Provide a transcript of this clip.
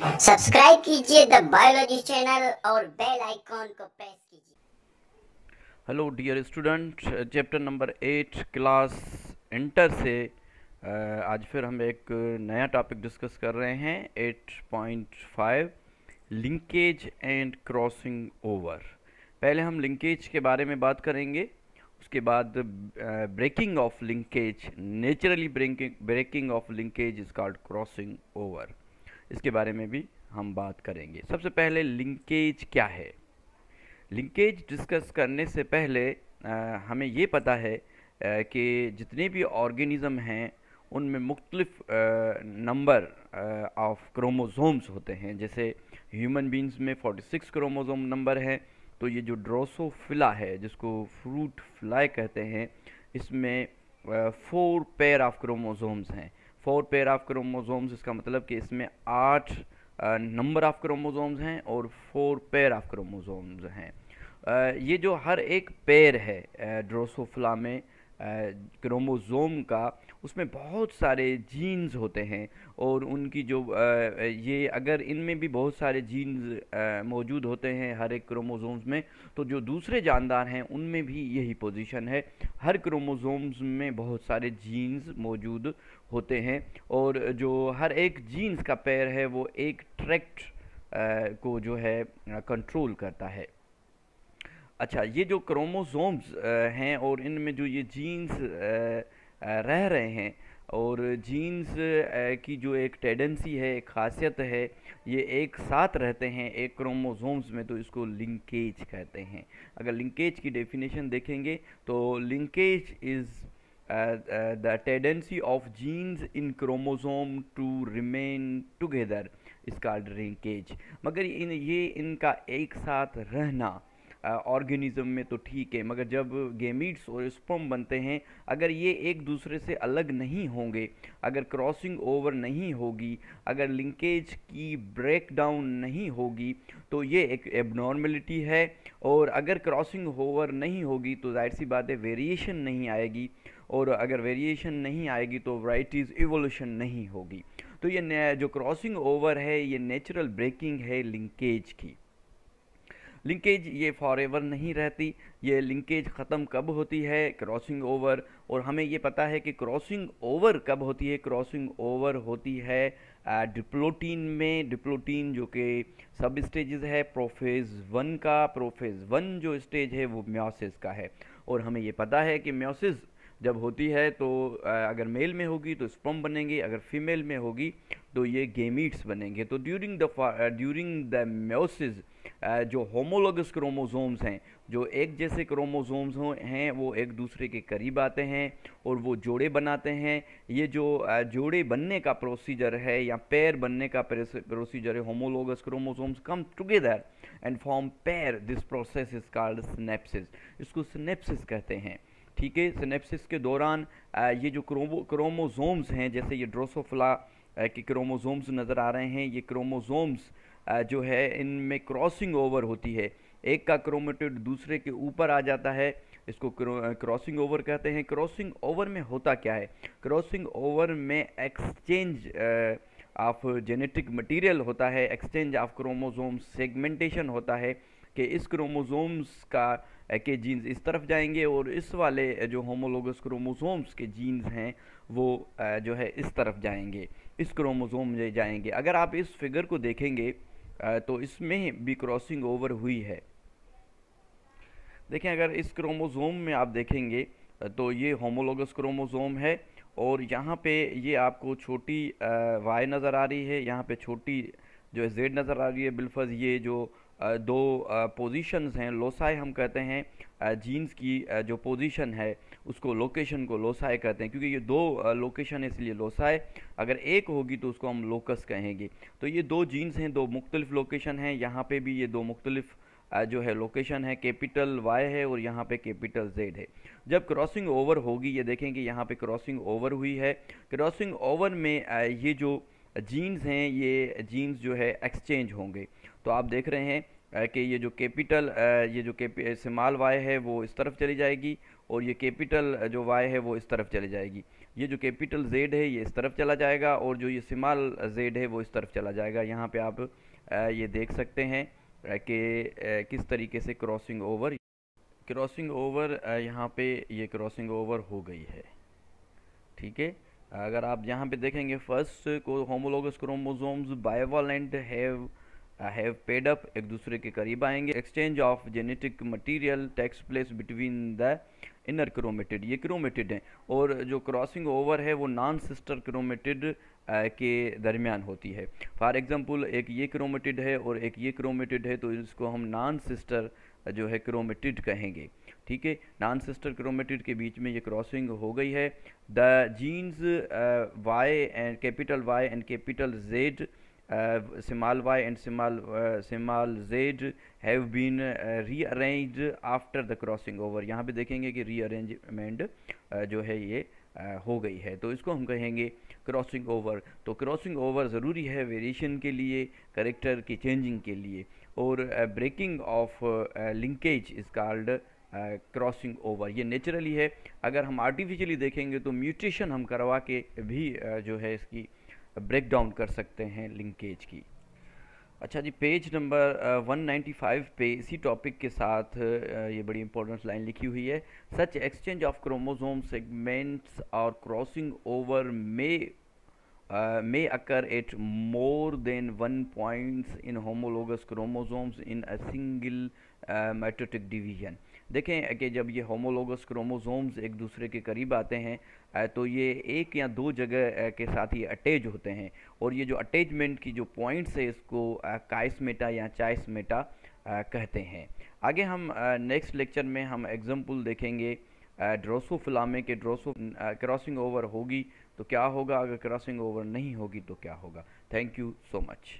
Subscribe कीजिए the biology channel और bell icon को प्रेस कीजिए। Hello dear student, chapter number 8 class inter से आज फिर हम एक नया टॉपिक डिस्कस कर रहे हैं 8.5 लिंकेज एंड क्रॉसिंग ओवर। पहले हम लिंकेज के बारे में बात करेंगे, उसके बाद breaking of linkage, naturally breaking of linkage is called crossing over. इसके बारे में भी हम बात करेंगे। सबसे पहले लिंकेज क्या है। लिंकेज डिस्कस करने से पहले हमें ये पता है कि जितने भी ऑर्गेनिज़म हैं उनमें मुख्तलिफ नंबर ऑफ क्रोमोसोम्स होते हैं। जैसे ह्यूमन बींग्स में 46 क्रोमोसोम नंबर है, तो ये जो ड्रोसोफिला है जिसको फ्रूट फ्लाई कहते हैं, इसमें 4 पेयर ऑफ क्रोमोसोम्स हैं। 4 पेयर ऑफ क्रोमोसोम्स, इसका मतलब कि इसमें 8 नंबर ऑफ क्रोमोसोम्स हैं और 4 पेयर ऑफ क्रोमोसोम्स हैं। ये जो हर एक पेयर है ड्रोसोफिला में क्रोमोसोम का, उसमें बहुत सारे जीन्स होते हैं और उनकी जो ये अगर इनमें भी बहुत सारे जीन्स मौजूद होते हैं हर एक क्रोमोसोम्स में, तो जो दूसरे जानदार हैं उनमें भी यही पोजीशन है। हर क्रोमोसोम्स में बहुत सारे जीन्स मौजूद होते हैं और जो हर एक जीन्स का पेयर है वो एक ट्रैक्ट को जो है कंट्रोल करता है। अच्छा, ये जो क्रोमोसोम्स हैं और इनमें जो ये जीन्स रह रहे हैं, और जीन्स की जो एक टेंडेंसी है, एक खासियत है, ये एक साथ रहते हैं एक क्रोमोसोम्स में, तो इसको लिंकेज कहते हैं। अगर लिंकेज की डेफिनेशन देखेंगे तो linkage is the tendency of genes in chromosome to remain together is called linkage. मगर ये इनका एक साथ रहना ऑर्गेनिज्म में तो ठीक है, मगर जब गेमीट्स और स्पर्म बनते हैं, अगर ये एक दूसरे से अलग नहीं होंगे, अगर क्रॉसिंग ओवर नहीं होगी, अगर लिंकेज की ब्रेक डाउन नहीं होगी, तो ये एक एबनॉर्मलिटी है। और अगर क्रॉसिंग ओवर नहीं होगी तो जाहिर सी बात है वेरिएशन नहीं आएगी, और अगर वेरिएशन नहीं आएगी तो वैराइटीज़ इवोल्यूशन नहीं होगी। तो ये जो क्रॉसिंग ओवर है ये नेचुरल ब्रेकिंग है लिंकेज की। लिंकेज ये फॉरएवर नहीं रहती। ये लिंकेज ख़त्म कब होती है? Crossing over. और हमें ये पता है कि क्रॉसिंग ओवर कब होती है। क्रॉसिंग ओवर होती है डिप्लोटीन में। डिप्लोटीन जो कि सब स्टेजेस है प्रोफेज 1 का। प्रोफेज 1 जो स्टेज है वो म्योसिस का है। और हमें ये पता है कि म्योसिस जब होती है तो अगर मेल में होगी तो स्पर्म बनेंगे, अगर फीमेल में होगी तो ये गेमीट्स बनेंगे। तो ड्यूरिंग द म्योसिस जो होमोलोगस क्रोमोसोम्स हैं, जो एक जैसे क्रोमोसोम्स हैं, वो एक दूसरे के करीब आते हैं और वो जोड़े बनाते हैं। ये जो जोड़े बनने का प्रोसीजर है या पेयर बनने का प्रोसीजर है, homologous chromosomes come together and form pair, this process is called synapses. इसको सिनेप्सिस कहते हैं। ठीक है, सिनेप्सिस के दौरान ये जो क्रोमोसोम्स हैं, जैसे ये ड्रोसोफिला के क्रोमोसोम्स नज़र आ रहे हैं, ये क्रोमोसोम्स जो है इनमें क्रॉसिंग ओवर होती है। एक का क्रोमेटिड दूसरे के ऊपर आ जाता है, इसको क्रॉसिंग ओवर कहते हैं। क्रॉसिंग ओवर में होता क्या है? क्रॉसिंग ओवर में एक्सचेंज ऑफ जेनेटिक मटेरियल होता है, एक्सचेंज ऑफ क्रोमोसोम सेगमेंटेशन होता है कि इस क्रोमोसोम्स का के जीन्स इस तरफ जाएंगे और इस वाले जो होमोलोगस क्रोमोसोम्स के जीन्स हैं वो जो है इस तरफ जाएंगे, इस क्रोमोसोम में जाएंगे। अगर आप इस फिगर को देखेंगे तो इसमें भी क्रॉसिंग ओवर हुई है। देखें, अगर इस क्रोमोसोम में आप देखेंगे तो ये होमोलोगस क्रोमोसोम है और यहाँ पे ये आपको छोटी वाई नज़र आ रही है, यहाँ पे छोटी जो है जेड नज़र आ रही है बिलफज। ये जो दो पोजीशंस हैं, लोसाई हम कहते हैं जीन्स की जो पोजीशन है उसको, लोकेशन को लोसाई कहते हैं, क्योंकि ये दो लोकेशन है इसलिए लोसाई। अगर एक होगी तो उसको हम लोकस कहेंगे। तो ये दो जीन्स हैं, दो मुख्तलिफ लोकेशन हैं। यहाँ पे भी ये दो मुख्तलिफ जो है लोकेशन है, कैपिटल वाई है और यहाँ पे कैपिटल जेड है। जब क्रॉसिंग ओवर होगी, ये देखेंगे यहाँ पे क्रॉसिंग ओवर हुई है। क्रॉसिंग ओवर में ये जो जीन्स हैं, ये जीन्स जो है एक्सचेंज होंगे। तो आप देख रहे हैं कि ये जो कैपिटल ये जो स्मॉल वाई है वो इस तरफ चली जाएगी और ये कैपिटल जो वाई है वो इस तरफ चली जाएगी। ये जो कैपिटल जेड है ये इस तरफ चला जाएगा और जो ये स्मॉल जेड है वो इस तरफ चला जाएगा। यहाँ पे आप ये देख सकते हैं कि किस तरीके से क्रॉसिंग ओवर यहाँ पे ये क्रॉसिंग ओवर हो गई है। ठीक है, अगर आप यहाँ पे देखेंगे फर्स्ट को homologous chromosomes bivalent have paired up, एक दूसरे के करीब आएंगे। Exchange of genetic material takes place between the inner chromatid, ये क्रोमेटिड हैं, और जो क्रॉसिंग ओवर है वो नॉन सिस्टर क्रोमेटिड के दरमियान होती है। फॉर एग्जांपल एक ये क्रोमेटिड है और एक ये क्रोमेटिड है, तो इसको हम नॉन सिस्टर जो है क्रोमेटिड कहेंगे। ठीक है, नॉन सिस्टर क्रोमेटिड के बीच में ये क्रॉसिंग हो गई है। The genes Y and capital Z, small y and small z have been rearranged after the crossing over। यहाँ पे देखेंगे कि रीअरेंजमेंट जो है ये हो गई है, तो इसको हम कहेंगे क्रॉसिंग ओवर। तो क्रॉसिंग ओवर ज़रूरी है वेरिएशन के लिए, करेक्टर की चेंजिंग के लिए, और breaking of linkage is called crossing over. ये नेचुरली है। अगर हम आर्टिफिशियली देखेंगे तो म्यूटेशन हम करवा के भी जो है इसकी ब्रेक डाउन कर सकते हैं लिंकेज की। अच्छा जी, पेज नंबर 195 पे इसी टॉपिक के साथ ये बड़ी इंपॉर्टेंट लाइन लिखी हुई है। सच एक्सचेंज ऑफ क्रोमोसोम सेगमेंट्स और crossing over may occur at more than one points in homologous chromosomes in a single mitotic division। देखें कि जब ये होमोलोगस क्रोमोसोम्स एक दूसरे के करीब आते हैं तो ये एक या दो जगह के साथ ये अटैच होते हैं, और ये जो अटैचमेंट की जो पॉइंट्स है इसको काइसमेटा या चाइसमेटा कहते हैं। आगे हम नेक्स्ट लेक्चर में हम एग्जाम्पल देखेंगे ड्रोसोफिला में कि क्रॉसिंग ओवर होगी तो क्या होगा, अगर क्रॉसिंग ओवर नहीं होगी तो क्या होगा। Thank you so much.